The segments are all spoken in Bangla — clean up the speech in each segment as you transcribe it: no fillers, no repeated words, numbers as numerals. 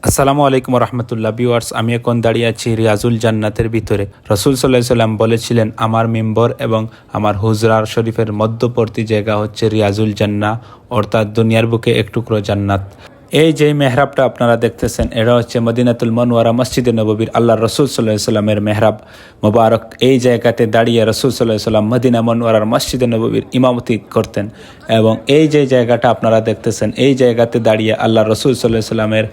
আসসালামু আলাইকুম রহমতুল্লাহ ভিউয়ার্স, আমি এখন দাঁড়িয়ে আছি রিয়াজুল জান্নাতের ভিতরে। রসুল সাল্লাল্লাহু আলাইহি সাল্লাম বলেছিলেন, আমার মিম্বর এবং আমার হুজরার শরীফের মধ্যবর্তী জায়গা হচ্ছে রিয়াজুল জান্নাহ, অর্থাৎ দুনিয়ার বুকে এক টুকরো জান্নাত। এই যে মেহরাবটা আপনারা দেখতেছেন, এটা হচ্ছে মদিনাতুল মুনাওয়ারা মসজিদে নববীর আল্লাহ রসুল সাল্লাল্লাহু আলাইহি সাল্লামের মেহরাব মোবারক। এই জায়গাতে দাঁড়িয়ে রসুল সাল্লাল্লাহু আলাইহি সাল্লাম মদিনা মুনাওয়ারার মসজিদে নববীর ইমামতি করতেন। এবং এই যে জায়গাটা আপনারা দেখতেছেন, এই জায়গাতে দাঁড়িয়ে আল্লাহ রসুল সাল্লাল্লাহু আলাইহি সাল্লামের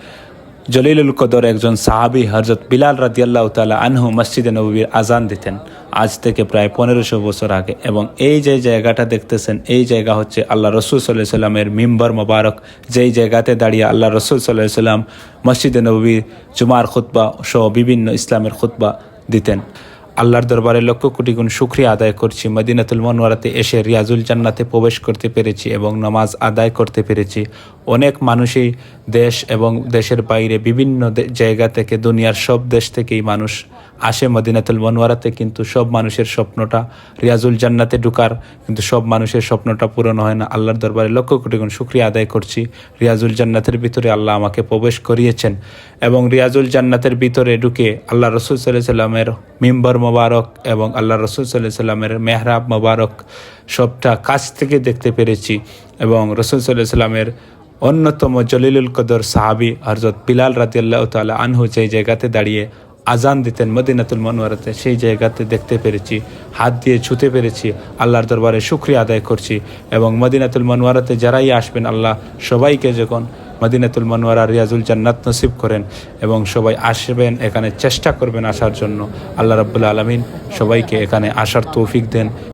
জলিলুল কদর একজন সাহাবী হযরত বিলাল রাদিয়াল্লাহু তাআলা আনহু মসজিদে নববীর আজান দিতেন আজ থেকে প্রায় 1500 বছর আগে। এবং এই যে জায়গাটা দেখতেছেন, এই জায়গা হচ্ছে আল্লাহ রসুল সাল্লাল্লাহু আলাইহি সাল্লামের মিম্বর মোবারক, যেই জায়গাতে দাঁড়িয়ে আল্লাহ রসুল সাল্লাল্লাহু আলাইহি সাল্লাম মসজিদে নববীর জুমার খুতবা সহ বিভিন্ন ইসলামের খুতবা দিতেন। আল্লাহর দরবারে লক্ষ কোটি গুণ শুকরিয়া আদায় করছি, মদিনাতুল মুনাওয়ারাতে এসে রিয়াজুল জান্নাতে প্রবেশ করতে পেরেছি এবং নামাজ আদায় করতে পেরেছি। অনেক মানুষই দেশ এবং দেশের বাইরে বিভিন্ন জায়গা থেকে, দুনিয়ার সব দেশ থেকেই মানুষ আসে মদিনাতুল মুনাওয়ারাতে, কিন্তু সব মানুষের স্বপ্নটা রিয়াজুল জান্নাতে ঢুকার, কিন্তু সব মানুষের স্বপ্নটা পূরণ হয় না। আল্লাহর দরবারে লক্ষ কোটি গুণ শুকরিয়া আদায় করছি, রিয়াজুল জান্নাতের ভিতরে আল্লাহ আমাকে প্রবেশ করিয়েছেন। এবং রিয়াজুল জান্নাতের ভিতরে ঢুকে আল্লাহ রসুল সাল্লাল্লাহু আলাইহি সাল্লামের মিম্বর মোবারক এবং আল্লাহ রসুল সাল্লাল্লাহু আলাইহি সাল্লামের মেহরাব মোবারক সবটা কাছ থেকে দেখতে পেরেছি। এবং রসুল সাল্লাল্লাহু আলাইহি সাল্লামের অন্যতম জলিলুল কদর সাহাবী হযরত বিলাল রাদিয়াল্লাহু তাআলা আনহু যেই জায়গাতে দাঁড়িয়ে আজান দিতেন মদিনাতুল মুনাওয়ারাতে, সেই জায়গাতে দেখতে পেরেছি, হাত দিয়ে ছুঁতে পেরেছি। আল্লাহর দরবারে শুকরিয়া আদায় করছি। এবং মদিনাতুল মুনাওয়ারাতে যারাই আসবেন, আল্লাহ সবাইকে যখন মদিনাতুল মুনাওয়ারা রিয়াজুল জান্নাত নসিব করেন এবং সবাই আসবেন, এখানে চেষ্টা করবেন আসার জন্য। আল্লাহ রাব্বুল আলামিন সবাইকে এখানে আসার তৌফিক দেন।